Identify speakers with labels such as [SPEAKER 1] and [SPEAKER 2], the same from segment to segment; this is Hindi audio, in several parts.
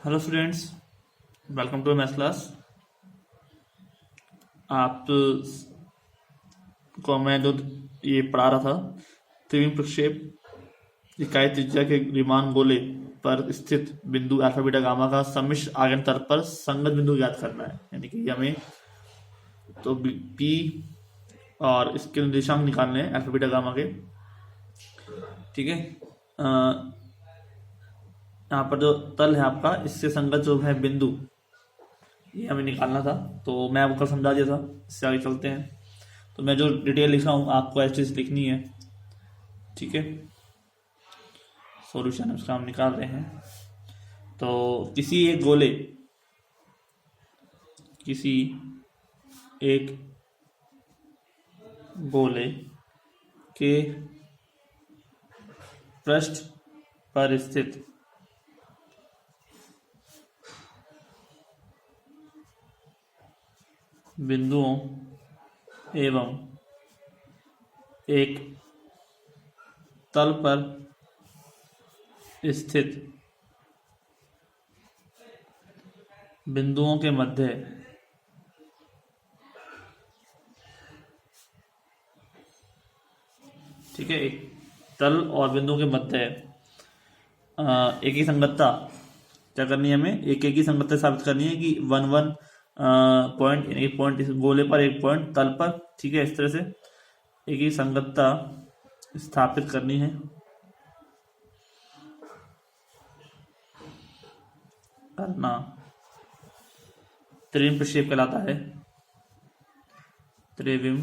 [SPEAKER 1] Hello students, welcome to maths class. आप को मैं जो ये पढ़ा रहा था, त्रिविम प्रक्षेप इकाई त्रिज्या के विमान गोले पर स्थित बिंदु अल्फा बीटा गामा का सम्मिश्र आघन तल पर संगत बिंदु ज्ञात करना है। यानी कि हमें तो पी और इसके निर्देशांक निकालने हैं अल्फा बीटा गामा के। ठीक है, यहाँ पर जो तल है आपका, इससे संगत जो है बिंदु, ये हमें निकालना था। तो मैं आपको कल समझा दिया था, इससे आगे चलते हैं। तो मैं जो डिटेल लिख रहा हूँ आपको ऐसे लिखनी है। ठीक है, सॉल्यूशन उसका हम निकाल रहे हैं। तो किसी एक गोले के पृष्ठ पर स्थित बिंदुओं एवं एक तल पर स्थित बिंदुओं के मध्य ठीक है, एक तल और बिंदुओं के मध्य एक ही संगतता क्या करनी है हमें, एक ही संगतता साबित करनी है कि वन पॉइंट, एक पॉइंट इस गोले पर, एक पॉइंट तल पर। ठीक है, इस तरह से एक ही संगतता स्थापित करनी है। करना त्रिविम प्रक्षेप कहलाता है। त्रिविम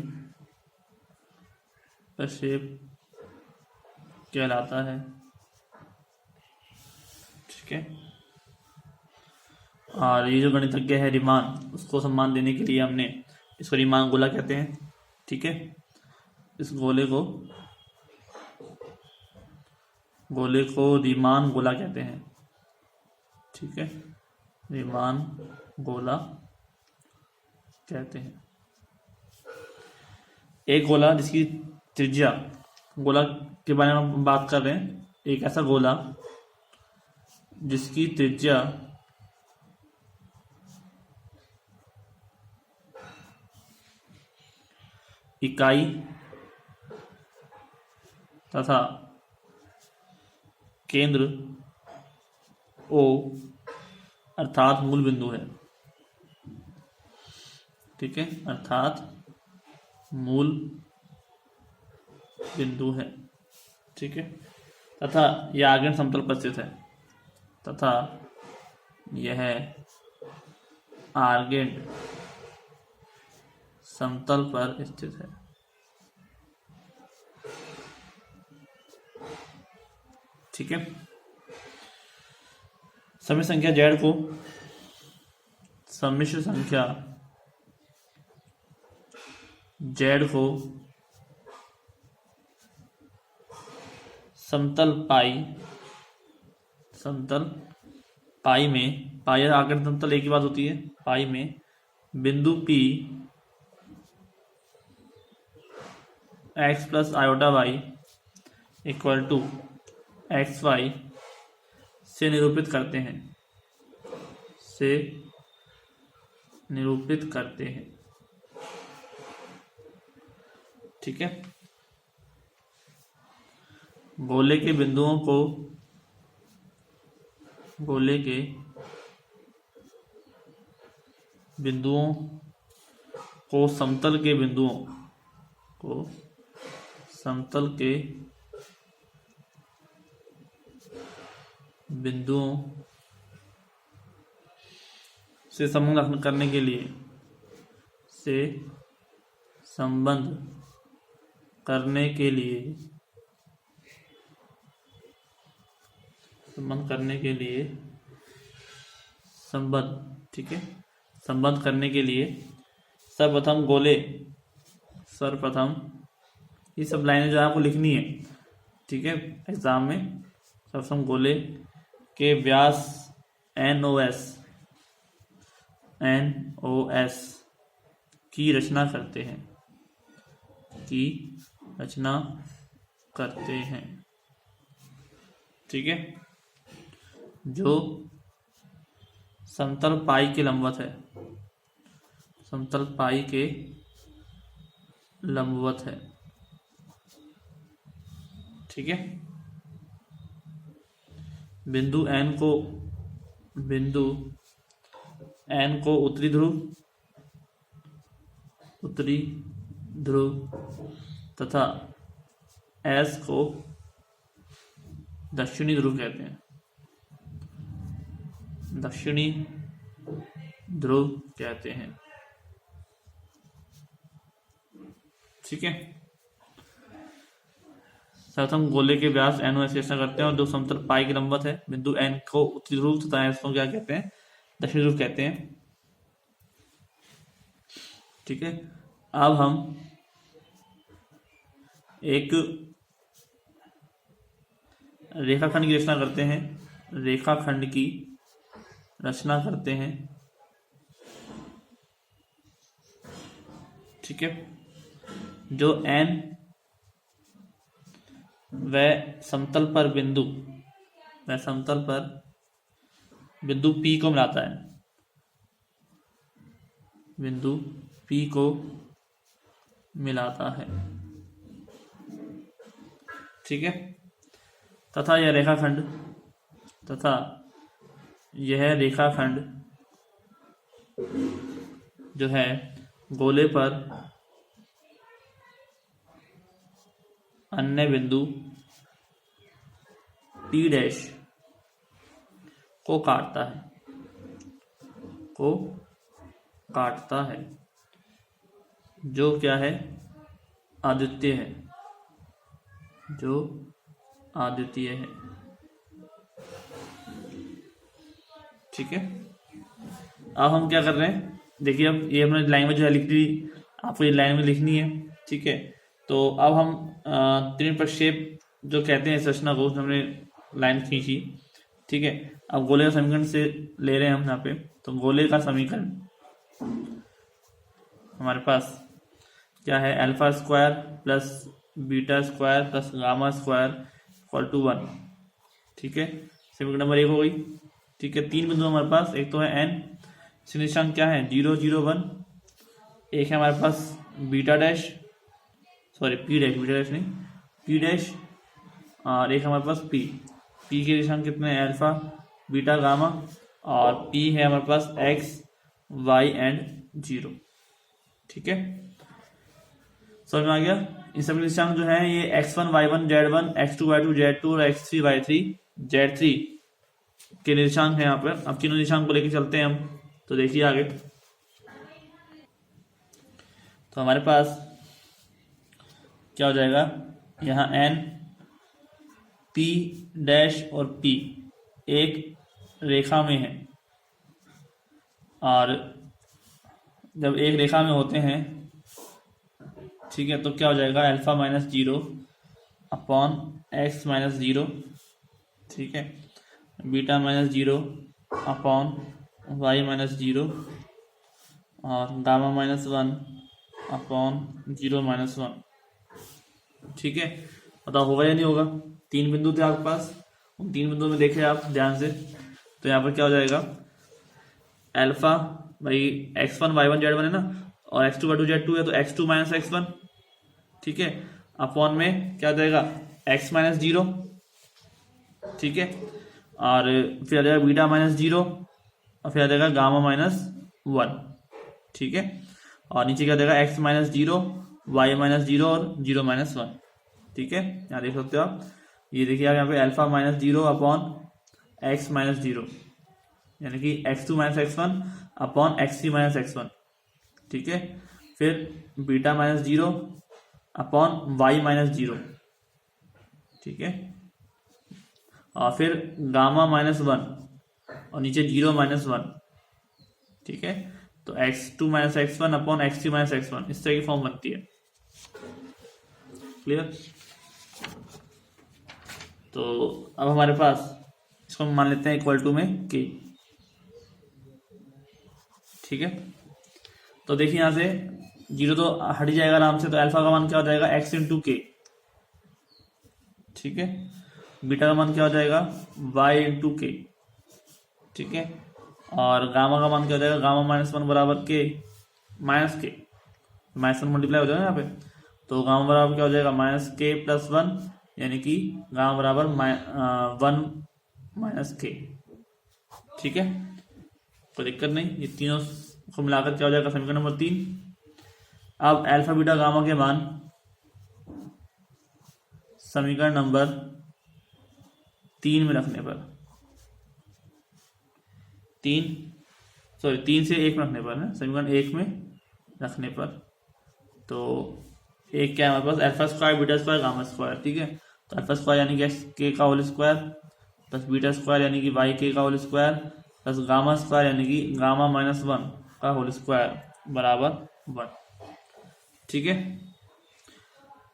[SPEAKER 1] प्रक्षेप कहलाता है। ठीक है, और ये जो गणितज्ञ है रीमान, उसको सम्मान देने के लिए हमने इसको रीमान गोला कहते हैं। ठीक है, इस गोले को रीमान गोला कहते हैं। ठीक है, रीमान गोला कहते हैं। एक गोला जिसकी त्रिज्या, गोला के बारे में हम बात कर रहे हैं, एक ऐसा गोला जिसकी त्रिज्या इकाई तथा केंद्र O अर्थात मूल बिंदु है। ठीक है, अर्थात मूल बिंदु है। ठीक है, तथा यह आघन समतल पर स्थित है। तथा यह आर्गेंट समतल पर स्थित है। ठीक है, सम्मिश्र संख्या Z को सम्मिश्र संख्या Z को समतल पाई में, पाई आकर समतल एक ही बात होती है, पाई में बिंदु P x plus iota y equal to x y से निरूपित करते हैं। ठीक है, गोले के बिंदुओं को समतल के बिंदुओं से संबंध करने के लिए ठीक है, संबंध करने के लिए सर्वप्रथम ये सब लाइनें जो आपको लिखनी है। ठीक है, एग्जाम में सर्वप्रथम गोले के व्यास NOS की रचना करते हैं। ठीक है, जो समतल पाई के लंबवत है, समतल पाई के लंबवत है। ठीक है, बिंदु एन को उत्तरी ध्रुव तथा एस को दक्षिणी ध्रुव कहते हैं, दक्षिणी ध्रुव कहते हैं। ठीक है, सर्वप्रथम गोले के व्यास एन ऐसे करते हैं और जो समतल पाई के लंबवत है बिंदु एन को उत्तरी ध्रुव तथा एस को क्या कहते हैं, दक्षिणी ध्रुव कहते हैं। ठीक है, अब हम एक रेखाखंड की रचना करते हैं, रेखाखंड की रचना करते हैं। ठीक है, जो एन वह समतल पर बिंदु पी को मिलाता है, बिंदु पी को मिलाता है। ठीक है, तथा यह रेखाखंड जो है गोले पर अन्य बिंदु P डैश को काटता है, जो क्या है, अद्वितीय है, जो अद्वितीय है। ठीक है, अब हम क्या कर रहे हैं, देखिए अब ये हमने लाइन में जो है लिख दी, आपको ये लाइन में लिखनी है। ठीक है, तो अब हम त्रिण प्रक्षेप जो कहते हैं इस रचना को, हमने लाइन खींची। ठीक है, अब गोले का समीकरण से ले रहे हैं हम यहाँ पे, तो गोले का समीकरण हमारे पास क्या है, alpha square plus beta square plus gamma square equal to 1। ठीक है, समीकरण नंबर 1 हो गई। ठीक है, 3 बिंदु हमारे पास, एक तो है एन, निर्देशांक क्या है 0 0 1, एक है हमारे पास beta dash, sorry P dash नहीं, पी डैश, और एक हमारे पास पी के निर्देशांक कितने हैं, अल्फा बीटा गामा, और पी है हमारे पास एक्स वाई एंड 0। ठीक है, समझ में आ गया। इन सभी निर्देशांक जो है ये x1 y1 z1 x2 y2 z2 और x3 y3 z3 के निर्देशांक है यहाँ पर। अब तीनों निर्देशांक को लेकर चलते हैं हम, तो देखिए आगे। तो हमारे पास क्या हो जाएगा, यहाँ n p डैश और p एक रेखा में है, और जब एक रेखा में होते हैं, ठीक है, तो क्या हो जाएगा, alpha minus 0 upon x minus 0, ठीक है, beta minus 0 upon y minus 0, और गामा माइनस 1 अपॉन 0 माइनस 1। ठीक है, बताओ होगा या नहीं होगा। 3 बिंदु थे आपके पास, उन 3 बिंदुओं में देखे आप ध्यान से, तो यहाँ पर क्या हो जाएगा, अल्फा भाई x1 y1 z1 है ना, और x2 y2 z2 है, तो x2 माइनस x1, ठीक है, अपॉन में क्या आ जाएगा x माइनस 0, ठीक है, और फिर आ जाएगा बीटा माइनस 0, और फिर आ जाएगा गामा माइनस 1, ठीक है, और नीचे क्या देगा x माइनस 0 y माइनस 0 और 0 माइनस 1। ठीक है, यहाँ देख सकते हो आप, ये देखिए आप यहाँ पे alpha minus 0 upon x minus 0, यानी कि x2 minus x1 upon x3 minus x1। ठीक है, फिर beta minus 0 upon y minus 0, ठीक है, और फिर गामा माइनस 1 और नीचे 0 माइनस 1। ठीक है, तो x2 minus x1 upon x3 minus x1, इस तरह की फॉर्म बनती है। क्लियर। तो अब हमारे पास इसको मान लेते हैं इक्वल टू में k। ठीक है, तो देखिए यहां से 0 तो हट जाएगा आराम से, तो अल्फा का मान क्या हो जाएगा x इंटू के, ठीक है, बीटा का मान क्या हो जाएगा y इंटू के, ठीक है, और गामा का मान क्या हो जाएगा, गामा -1 बराबर के माइनस के, -1 मल्टीप्लाई हो जाएगा यहाँ पे, तो गामा बराबर क्या हो जाएगा -k+1, यानी कि गामा बराबर 1 - k। ठीक है, कोई दिक्कत नहीं, ये तीनों को मिलाकर क्या हो जाएगा समीकरण नंबर 3। अब अल्फा बीटा गामा के मान समीकरण नंबर 3 में रखने पर, 3 से 1 में रखने पर है, समीकरण 1 में रखने पर, तो एक क्या है हमारे पास, alpha square beta square gamma square. ठीक है, तो अल्फा स्क्वायर यानी कि एक्स के का whole square plus beta square यानी कि वाई के का whole square plus gamma square यानी कि गामा -1 का होल स्क्वायर बराबर 1। ठीक है,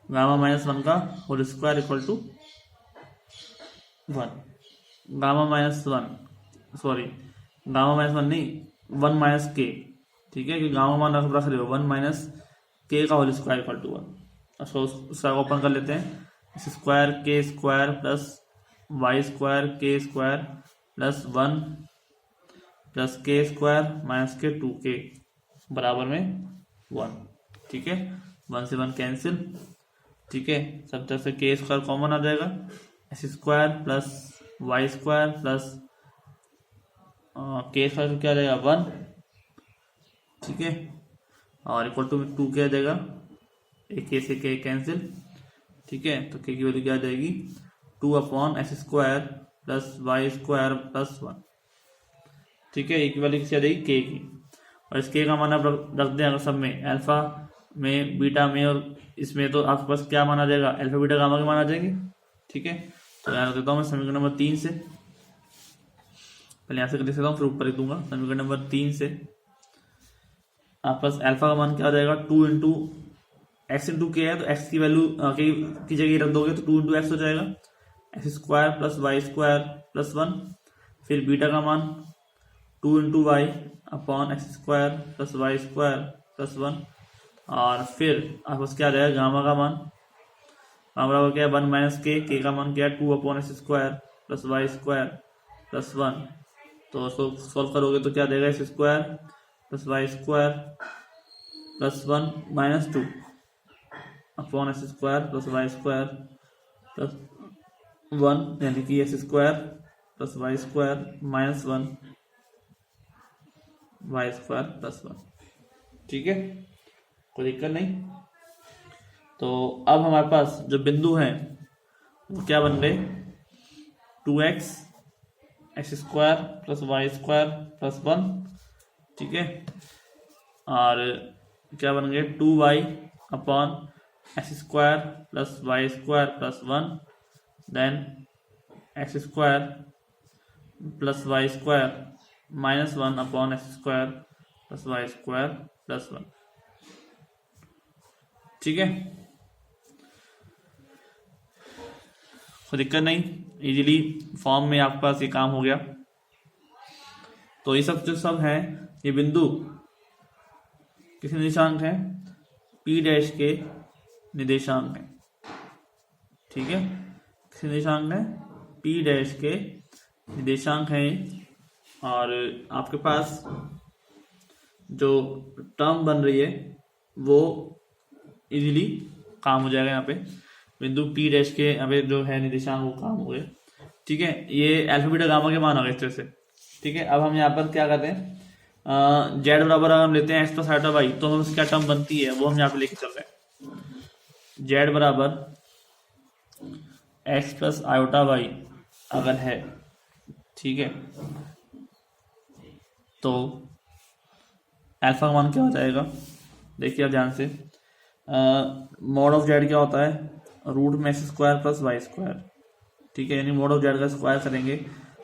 [SPEAKER 1] गामा -1 का whole square equal to 1। Gamma -1 नहीं, 1 - k। ठीक है, कि गामा मान रख रहे हो 1 - k का होल स्क्वायर इक्वल टू 1। उसका ओपन कर लेते हैं, स्क्वायर के स्क्वायर प्लस वाई स्क्वायर के square plus 1 plus k square -k 2k बराबर में 1। ठीक है, 1 से 1 कैंसिल। ठीक है, सब तरफ से के स्क्वायर कॉमन आ जाएगा, x square plus y square plus k square क्या आ जाएगा 1। ठीक है, और इक्वल टू 2k आ जाएगा, एक के से के कैंसिल। ठीक है, तो के की वैल्यू क्या आ जाएगी 2/x² प्लस y² प्लस 1। ठीक है, एक वैल्यू किसी आ जाएगी के की, और इस के का मान आप रख दें अगर सब में, अल्फा में बीटा में और इसमें, तो आपके पास क्या माना जाएगा, अल्फा बीटा गामा के मान आ जाएंगे। ठीक है, तो यहाँ देता हूँ मैं समीकरण नंबर 3 से, पहले यहाँ से लिख देता हूँ फिर ऊपर लिख दूंगा। समीकरण नंबर 3 से आपके पास अल्फा का मान क्या आ जाएगा 2 इंटू एक्स इंटू के है, तो एक्स की वैल्यू की जगह रख दोगे तो 2 इंटू एक्स हो जाएगा, x² प्लस y² प्लस 1। फिर बीटा का मान 2 into y upon x² plus y² plus 1। और फिर आपके पास क्या आ जाएगा गामा का मान, बराबर क्या है 1 - k का मान क्या है 2/x² प्लस y² प्लस 1। तो उसको सॉल्व करोगे तो क्या देगा x² plus y² plus 1 -2 upon x² plus y² plus 1, यानी कि x² plus y² -1 y² plus 1। ठीक है, कोई दिक्कत नहीं। तो अब हमारे पास जो बिंदु हैं वो क्या बन गए 2x x² plus y² plus 1। ठीक है, और क्या बन गए 2y upon x² plus y² plus 1, then x² plus y² -1 upon x² plus y² plus 1। ठीक है, कोई दिक्कत नहीं, इजीली फॉर्म में आपके पास ये काम हो गया। तो ये सब जो सब है, ये बिंदु किस निर्देशांक है, P डैश के निर्देशांक है। ठीक है, किस निर्देशांक है, P डैश के निर्देशांक है। और आपके पास जो टर्म बन रही है वो इजीली काम हो जाएगा। यहाँ पे बिंदु P डैश के यहाँ पे जो है निर्देशांक वो काम हो गए। ठीक है, ये अल्फा बीटा गामा के मान आ गए इस तरह से। ठीक है, अब हम यहाँ पर क्या करते हैं, जेड बराबर हम लेते हैं एक्स प्लस आयोटा वाई, तो हम क्या टर्म बनती है वो हम यहाँ पे लेके चल रहे हैं। जेड बराबर एक्स प्लस आयोटा वाई अगर है, ठीक है, तो अल्फा का मान क्या हो जाएगा, देखिए आप ध्यान से, मॉड ऑफ जेड क्या होता है, रूट में x² प्लस y²। ठीक है, यानी मॉड ऑफ जेड का स्क्वायर करेंगे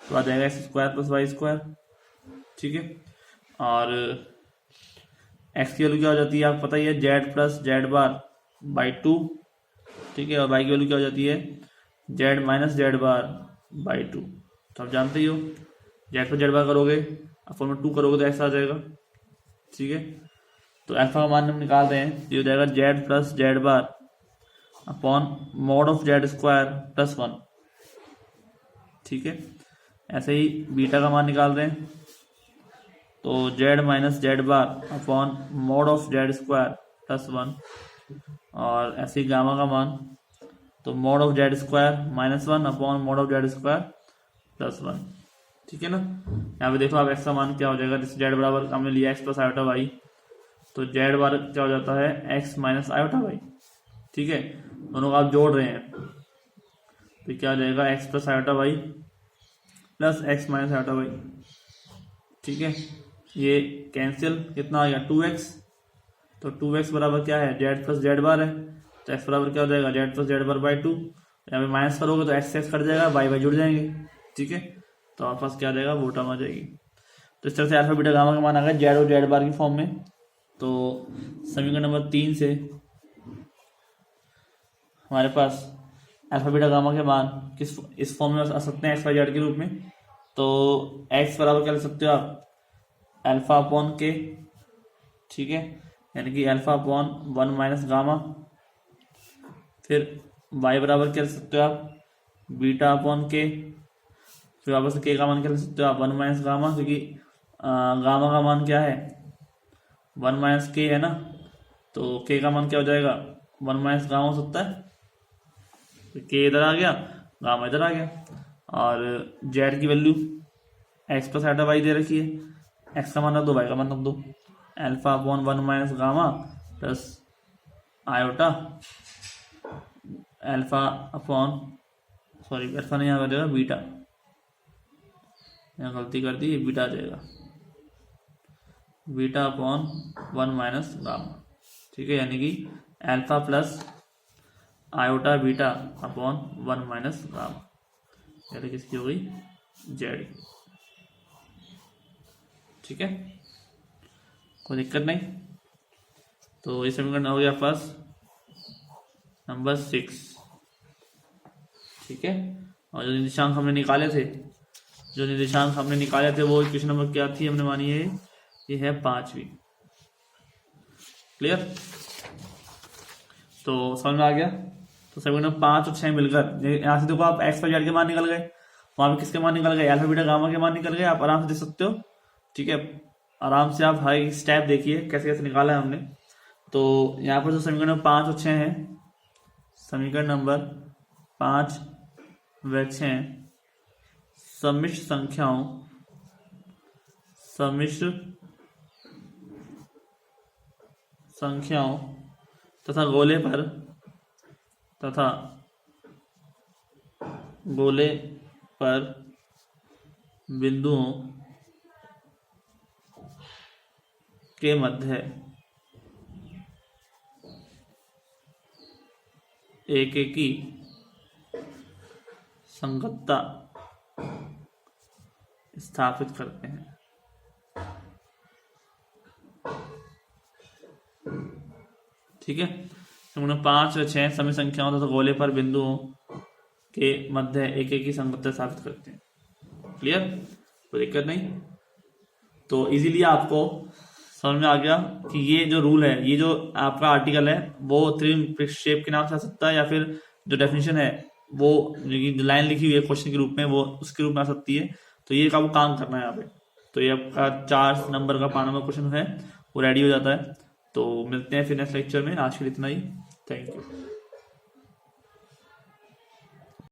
[SPEAKER 1] तो आ जाएगा x² प्लस y²। ठीक है, और x की वैल्यू क्या हो जाती है आपको पता ही है, Z plus Z bar by 2। ठीक है, और y की वैल्यू क्या हो जाती है, Z minus Z bar by 2। तो आप जानते ही हो, जेड पर जेड बार करोगे अपन में 2 करोगे तो ऐसा आ जाएगा। ठीक है, तो अल्फा का मान हम निकाल रहे हैं, ये हो जाएगा Z plus Z bar upon mod of Z square plus 1। ठीक है, ऐसे ही बीटा का मान निकाल रहे हैं, तो Z minus Z bar upon mod of Z square plus 1, और ऐसे ही गामा का मान तो mod of Z square -1 upon mod of Z square plus 1। ठीक है ना। यहाँ पे देखो आप एक्स का मान क्या हो जाएगा, जैसे जेड बराबर हमने लिया एक्स प्लस आयोटा वाई, तो जेड बार क्या हो जाता है एक्स माइनस आयोटा वाई। ठीक है, दोनों को आप जोड़ रहे हैं तो क्या हो जाएगा x plus iota y plus x minus iota y. ठीक है, ये कैंसिल, कितना आ गया 2x, तो 2x बराबर क्या है जेड प्लस जेड बार है, तो x बराबर क्या हो जाएगा Z plus Z bar by 2। यहाँ पे माइनस करोगे तो x कट जाएगा, y जुड़ जाएंगे। ठीक है, तो आपके पास क्या आ जाएगा वो टर्म आ जाएगी। तो इस तरह से अल्फा बीटा गामा का मान आ गया जेड और जेड बार की फॉर्म में। तो समीकरण नंबर 3 से हमारे पास अल्फा बीटा गामा के मान किस इस फॉर्म में आ सकते हैं एक्स वाई जेड के रूप में। तो x बराबर क्या लिख सकते हो आप अल्फा अपॉन के, ठीक है, यानी कि अल्फा अपॉन 1 माइनस गामा। फिर y बराबर क्या लिख सकते हो आप बीटा अपॉन के, फिर वापस से k का मान क्या लिख सकते हो आप 1 माइनस गामा, क्योंकि गामा का मान क्या है 1 माइनस के है ना, तो k का मान क्या हो जाएगा 1 माइनस गामा हो सकता है, तो k इधर आ गया गामा इधर आ गया। और z की value x plus iota why they रखी है, x का मान रख दो y का मान रख दो, alpha upon 1 minus gamma plus iota alpha upon alpha नहीं आ जाएगा बीटा, यहाँ गलती कर दी, बीटा आ जाएगा बीटा अपॉन 1 माइनस गामा। ठीक है, यानी कि alpha plus iota beta upon 1 minus gamma, यानी किसकी हो गई जेड। ठीक है, कोई दिक्कत नहीं। तो ये समीकरण हो गया पास नंबर 6। ठीक है, और जो निर्देशांक हमने निकाले थे वो इक्वेशन नंबर क्या थी हमने मानी है, ये है 5वीं। क्लियर, तो समझ में आ गया। तो समीकरण 5 और 6 मिलकर यहाँ से देखो आप एक्स वाई जेड के मान निकल गए, वहां पे किसके मान निकल गए अल्फा बीटा गामा के मान निकल गए, आप आराम से देख सकते हो। ठीक है, आराम से आप हर स्टेप देखिए कैसे कैसे निकाला है हमने। तो यहाँ पर जो समीकरण 5 और 6 है, समीकरण नंबर 5 व 6 सम्मिश्र संख्याओं तथा गोले पर बिंदुओं के मध्य एकेकी संगतता स्थापित करते हैं। ठीक है, समीकरण 5 व 6 समी संख्याओं तथा गोले पर बिंदुओं के मध्य एकेकी संगतता स्थापित करते हैं। क्लियर, कोई दिक्कत नहीं। तो इजीली आपको समझ में आ गया कि ये जो रूल है, ये जो आपका आर्टिकल है वो त्रिविम शेप के नाम से आ सकता है, या फिर जो डेफिनेशन है वो लाइन लिखी हुई है क्वेश्चन के रूप में वो उसके रूप में आ सकती है। तो ये का वो काम करना है यहाँ पे। तो ये आपका 4 नंबर का 5 नंबर क्वेश्चन है वो रेडी हो जाता है। तो मिलते हैं फिर नेक्स्ट लेक्चर में। आज के लिए इतना ही, थैंक यू।